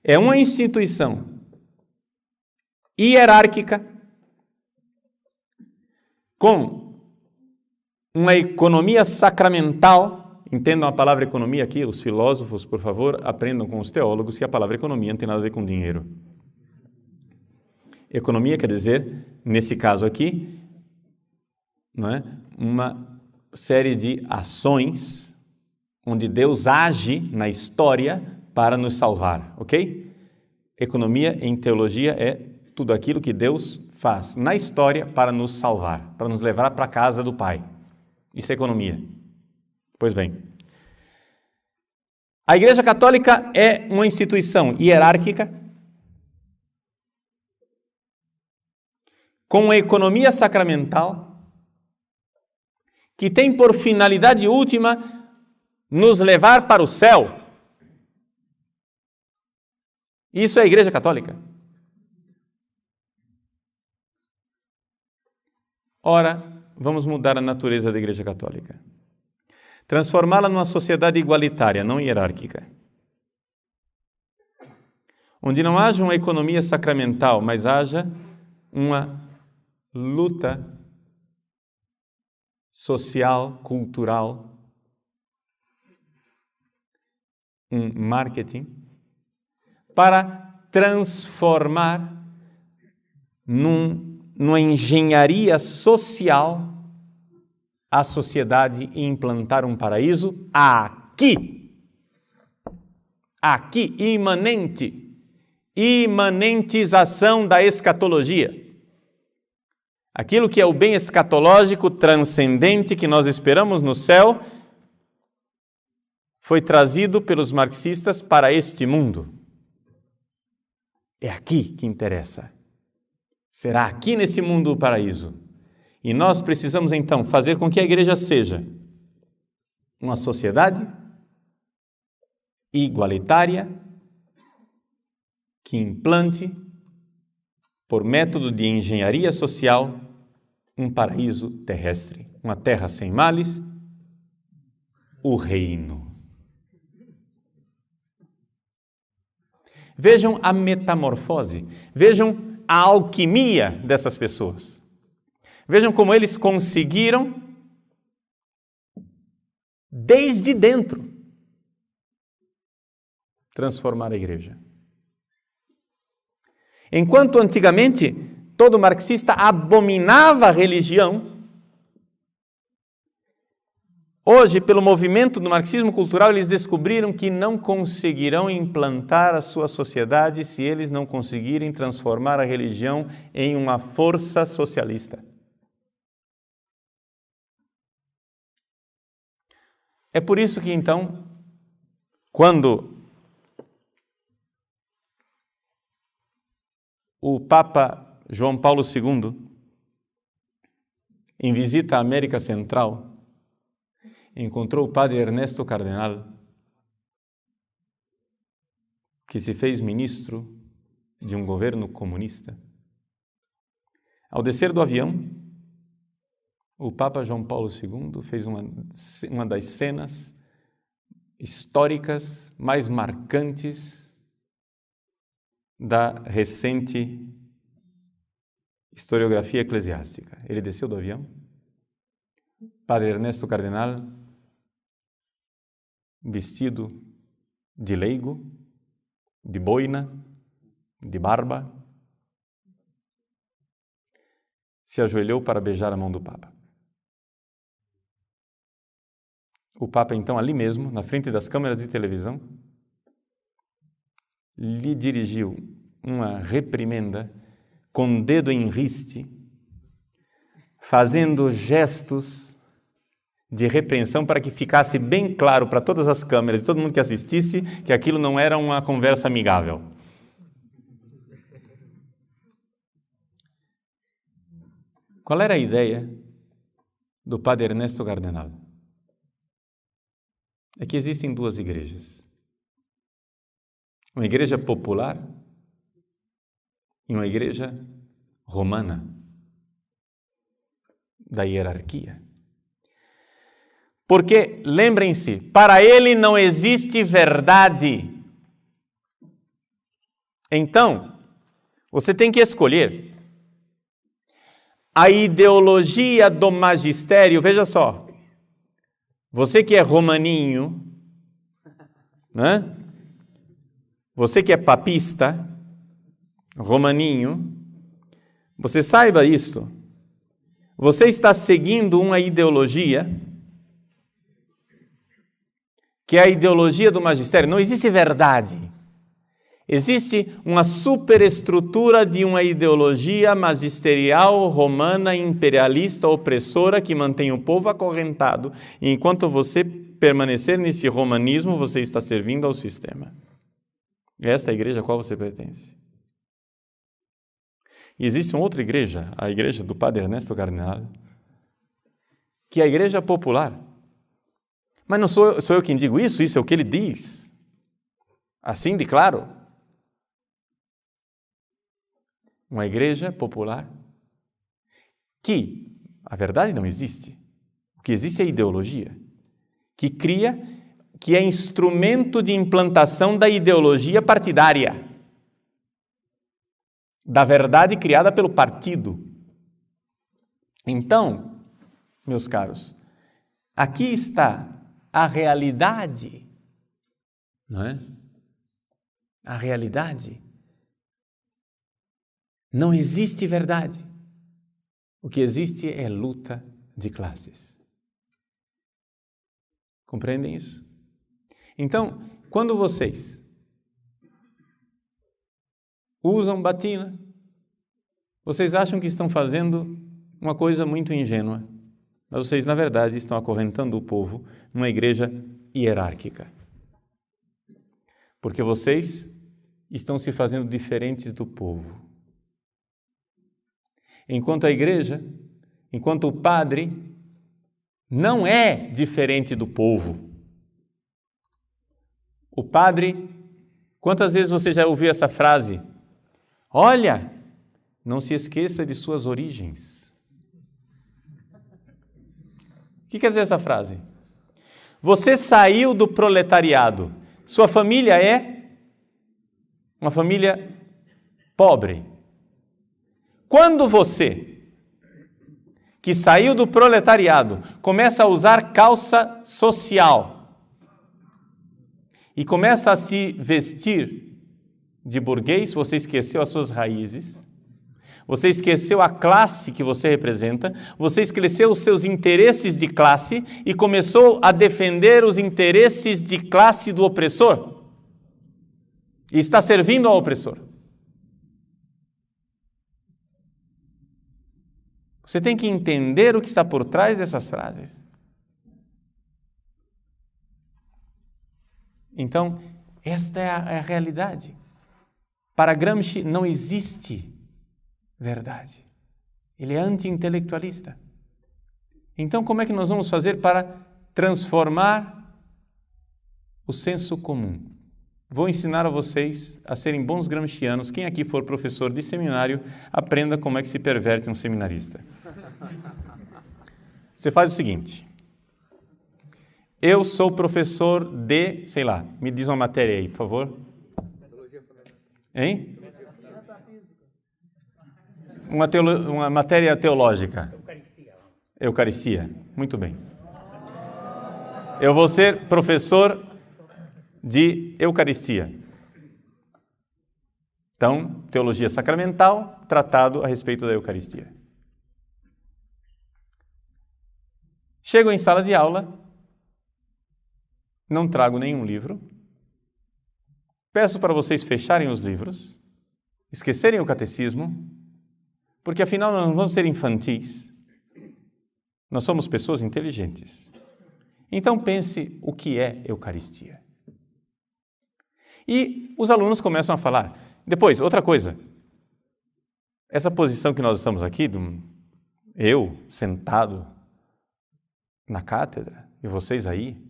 É uma instituição hierárquica com uma economia sacramental. Entendam a palavra economia aqui, os filósofos, por favor, aprendam com os teólogos que a palavra economia não tem nada a ver com dinheiro. Economia quer dizer, nesse caso aqui, não é? Uma série de ações onde Deus age na história para nos salvar, ok? Economia em teologia é tudo aquilo que Deus faz na história para nos salvar, para nos levar para a casa do Pai. Isso é economia. Pois bem, a Igreja Católica é uma instituição hierárquica com uma economia sacramental que tem por finalidade última nos levar para o céu. Isso é a Igreja Católica. Ora, vamos mudar a natureza da Igreja Católica. Transformá-la numa sociedade igualitária, não hierárquica. Onde não haja uma economia sacramental, mas haja uma luta social, cultural, um marketing, para transformar numa engenharia social a sociedade e implantar um paraíso aqui, imanentização da escatologia. Aquilo que é o bem escatológico transcendente que nós esperamos no céu foi trazido pelos marxistas para este mundo. É aqui que interessa. Será aqui nesse mundo o paraíso. E nós precisamos, então, fazer com que a igreja seja uma sociedade igualitária que implante, por método de engenharia social, um paraíso terrestre, uma terra sem males, o reino. Vejam a metamorfose, vejam a alquimia dessas pessoas. Vejam como eles conseguiram, desde dentro, transformar a igreja. Enquanto antigamente todo marxista abominava a religião, hoje, pelo movimento do marxismo cultural, eles descobriram que não conseguirão implantar a sua sociedade se eles não conseguirem transformar a religião em uma força socialista. É por isso que, então, quando o Papa João Paulo II, em visita à América Central, encontrou o padre Ernesto Cardenal, que se fez ministro de um governo comunista. Ao descer do avião, o Papa João Paulo II fez uma das cenas históricas mais marcantes da recente historiografia eclesiástica. Ele desceu do avião, padre Ernesto Cardenal, vestido de leigo, de boina, de barba, se ajoelhou para beijar a mão do Papa. O Papa, então, ali mesmo, na frente das câmeras de televisão, lhe dirigiu uma reprimenda com o dedo em riste, fazendo gestos de repreensão para que ficasse bem claro para todas as câmeras e todo mundo que assistisse que aquilo não era uma conversa amigável. Qual era a ideia do padre Ernesto Cardenal? É que existem duas igrejas. Uma igreja popular e uma igreja romana, da hierarquia. Porque, lembrem-se, para ele não existe verdade. Então, você tem que escolher a ideologia do magistério. Veja só, você que é romaninho, né? Você que é papista, romaninho, você saiba isto. Você está seguindo uma ideologia que é a ideologia do magistério. Não existe verdade. Existe uma superestrutura de uma ideologia magisterial, romana, imperialista, opressora, que mantém o povo acorrentado. E enquanto você permanecer nesse romanismo, você está servindo ao sistema. Esta é a igreja a qual você pertence. E existe uma outra igreja, a igreja do padre Ernesto Cardenal, que é a igreja popular. Mas não sou eu quem digo isso, isso é o que ele diz. Assim de claro. Uma igreja popular que, a verdade não existe. O que existe é a ideologia, que é instrumento de implantação da ideologia partidária, da verdade criada pelo partido. Então, meus caros, aqui está a realidade, não é? A realidade. Não existe verdade. O que existe é luta de classes. Compreendem isso? Então, quando vocês usam batina, vocês acham que estão fazendo uma coisa muito ingênua, mas vocês, na verdade, estão acorrentando o povo numa igreja hierárquica. Porque vocês estão se fazendo diferentes do povo. Enquanto a igreja, enquanto o padre, não é diferente do povo. O padre, quantas vezes você já ouviu essa frase? Olha, não se esqueça de suas origens. que quer dizer essa frase? Você saiu do proletariado. Sua família é uma família pobre. Quando você, que saiu do proletariado, começa a usar calça social e começa a se vestir de burguês, você esqueceu as suas raízes, você esqueceu a classe que você representa, você esqueceu os seus interesses de classe e começou a defender os interesses de classe do opressor e está servindo ao opressor. Você tem que entender o que está por trás dessas frases. Então, esta é a realidade. Para Gramsci não existe verdade. Ele é anti-intelectualista. Então, como é que nós vamos fazer para transformar o senso comum? Vou ensinar a vocês a serem bons gramscianos. Quem aqui for professor de seminário, aprenda como é que se perverte um seminarista. Você faz o seguinte. Eu sou professor de, sei lá, me diz uma matéria aí, por favor. Hein? Uma matéria teológica. Eucaristia. Muito bem. Eu vou ser professor de Eucaristia. Então, teologia sacramental, tratado a respeito da Eucaristia. Chego em sala de aula, não trago nenhum livro, peço para vocês fecharem os livros, esquecerem o catecismo, porque afinal nós não vamos ser infantis, nós somos pessoas inteligentes. Então pense o que é Eucaristia. E os alunos começam a falar. Depois, outra coisa, essa posição que nós estamos aqui, eu sentado na cátedra e vocês aí,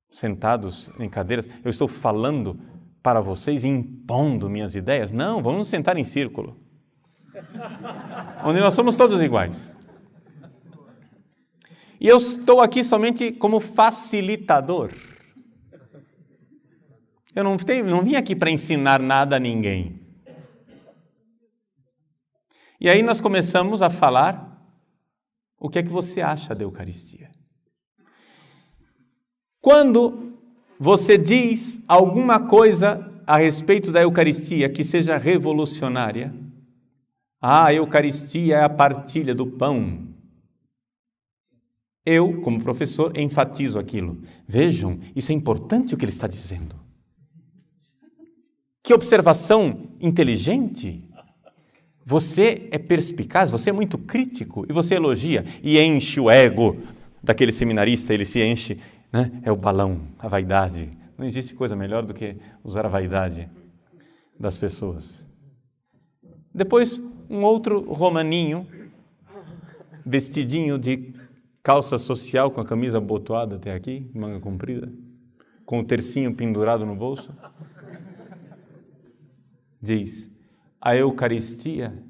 sentados em cadeiras, eu estou falando para vocês, impondo minhas ideias? Não, vamos nos sentar em círculo, onde nós somos todos iguais. E eu estou aqui somente como facilitador. Eu não vim aqui para ensinar nada a ninguém. E aí nós começamos a falar o que é que você acha da Eucaristia. Quando você diz alguma coisa a respeito da Eucaristia que seja revolucionária, a Eucaristia é a partilha do pão. Eu, como professor, enfatizo aquilo. Vejam, isso é importante o que ele está dizendo. Que observação inteligente! Você é perspicaz, você é muito crítico e você elogia e enche o ego daquele seminarista, ele se enche, né? É o balão, a vaidade. Não existe coisa melhor do que usar a vaidade das pessoas. Depois, um outro romaninho, vestidinho de calça social com a camisa abotoada até aqui, manga comprida, com o tercinho pendurado no bolso, diz: a Eucaristia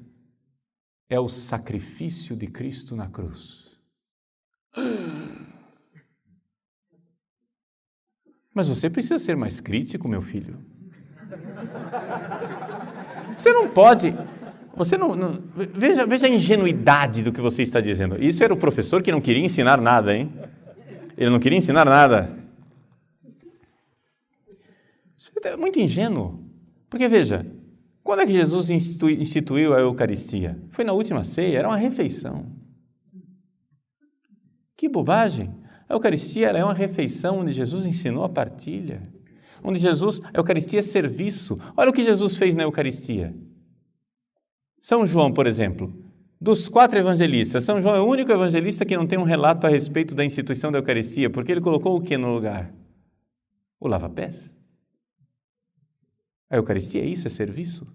é o sacrifício de Cristo na cruz. Mas você precisa ser mais crítico, meu filho. Você não pode... Veja a ingenuidade do que você está dizendo. Isso era o professor que não queria ensinar nada, hein? Ele não queria ensinar nada. Você é muito ingênuo. Porque veja, quando é que Jesus instituiu a Eucaristia? Foi na última ceia, era uma refeição. Que bobagem! A Eucaristia é uma refeição onde Jesus ensinou a partilha. A Eucaristia é serviço. Olha o que Jesus fez na Eucaristia. São João, por exemplo, dos 4 evangelistas, São João é o único evangelista que não tem um relato a respeito da instituição da Eucaristia, porque ele colocou o que no lugar? O lava-pés. A Eucaristia é isso, é serviço.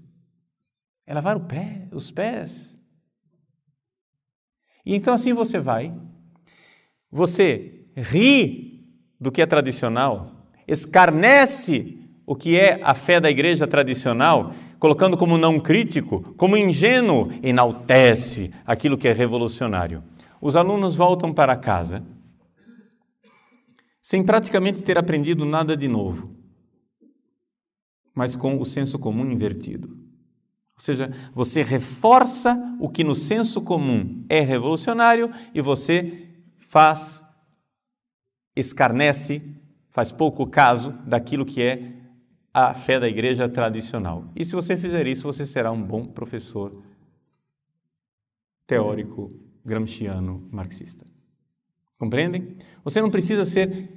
É lavar os pés. E então assim você ri do que é tradicional, escarnece o que é a fé da igreja tradicional, colocando como não crítico, como ingênuo, enaltece aquilo que é revolucionário. os alunos voltam para casa sem praticamente ter aprendido nada de novo, mas com o senso comum invertido. Ou seja, você reforça o que no senso comum é revolucionário e você escarnece, faz pouco caso daquilo que é a fé da igreja tradicional. E se você fizer isso, você será um bom professor teórico, gramsciano, marxista. Compreendem? Você não precisa ser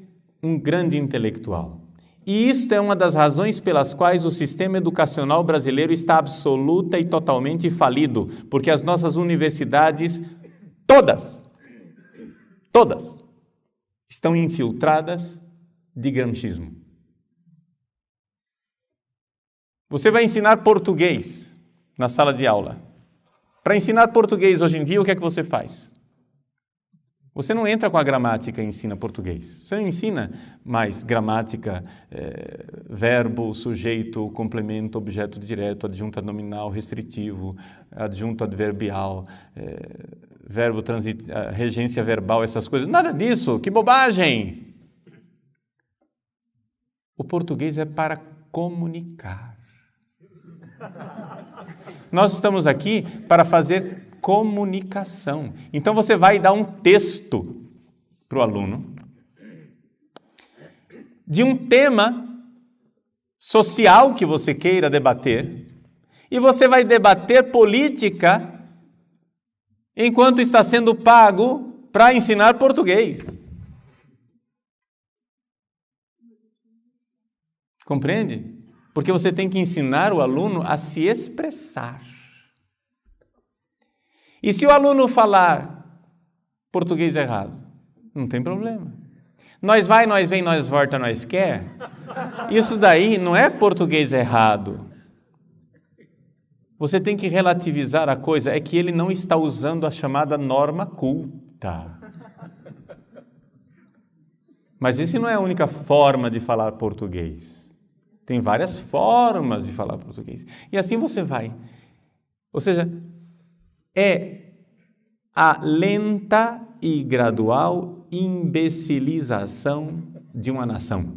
um grande intelectual. E isto é uma das razões pelas quais o sistema educacional brasileiro está absoluta e totalmente falido, porque as nossas universidades, todas, estão infiltradas de gramscismo. Você vai ensinar português na sala de aula. Para ensinar português hoje em dia, o que é que você faz? Você não entra com a gramática e ensina português. Você não ensina mais gramática, verbo, sujeito, complemento, objeto direto, adjunto nominal, restritivo, adjunto adverbial, verbo regência verbal, essas coisas. Nada disso, que bobagem! O português é para comunicar. Nós estamos aqui para fazer comunicação. Então você vai dar um texto para o aluno de um tema social que você queira debater e você vai debater política enquanto está sendo pago para ensinar português. Compreende? Porque você tem que ensinar o aluno a se expressar. E se o aluno falar português errado, não tem problema. Nós vai, nós vem, nós volta, nós quer. Isso daí não é português errado. Você tem que relativizar a coisa, é que ele não está usando a chamada norma culta. Mas essa não é a única forma de falar português. Tem várias formas de falar português. E assim você vai. Ou seja, é a lenta e gradual imbecilização de uma nação.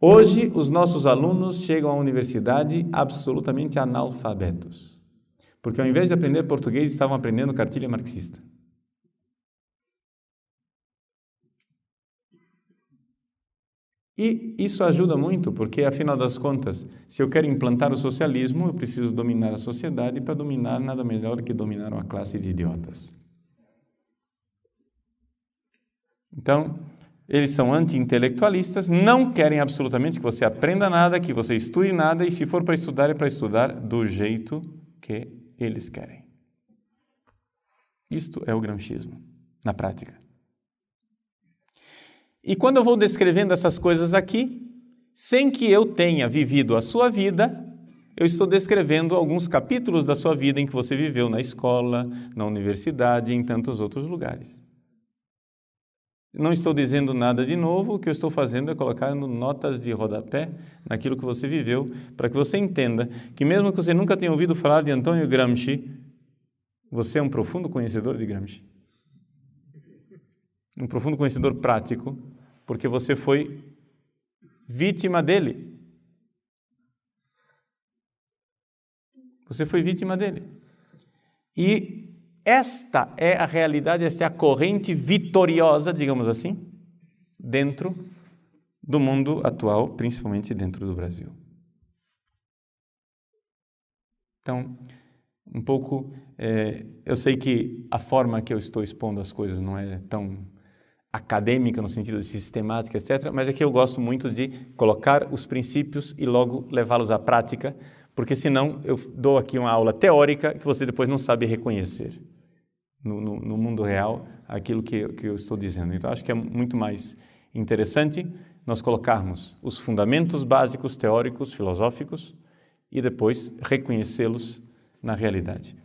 Hoje, os nossos alunos chegam à universidade absolutamente analfabetos, porque ao invés de aprender português, estavam aprendendo cartilha marxista. E isso ajuda muito, porque, afinal das contas, se eu quero implantar o socialismo, eu preciso dominar a sociedade, e para dominar, nada melhor que dominar uma classe de idiotas. Então, eles são anti-intelectualistas, não querem absolutamente que você aprenda nada, que você estude nada, e se for para estudar, é para estudar do jeito que eles querem. Isto é o gramscismo, na prática. E quando eu vou descrevendo essas coisas aqui, sem que eu tenha vivido a sua vida, eu estou descrevendo alguns capítulos da sua vida em que você viveu na escola, na universidade e em tantos outros lugares. Não estou dizendo nada de novo, o que eu estou fazendo é colocar notas de rodapé naquilo que você viveu, para que você entenda que mesmo que você nunca tenha ouvido falar de Antônio Gramsci, você é um profundo conhecedor de Gramsci. Um profundo conhecedor prático, porque você foi vítima dele. Você foi vítima dele. E esta é a realidade, esta é a corrente vitoriosa, digamos assim, dentro do mundo atual, principalmente dentro do Brasil. Então, um pouco, eu sei que a forma que eu estou expondo as coisas não é tão acadêmica no sentido de sistemática, etc., mas é que eu gosto muito de colocar os princípios e logo levá-los à prática, porque senão eu dou aqui uma aula teórica que você depois não sabe reconhecer no mundo real aquilo que eu estou dizendo. Então, acho que é muito mais interessante nós colocarmos os fundamentos básicos teóricos, filosóficos, e depois reconhecê-los na realidade.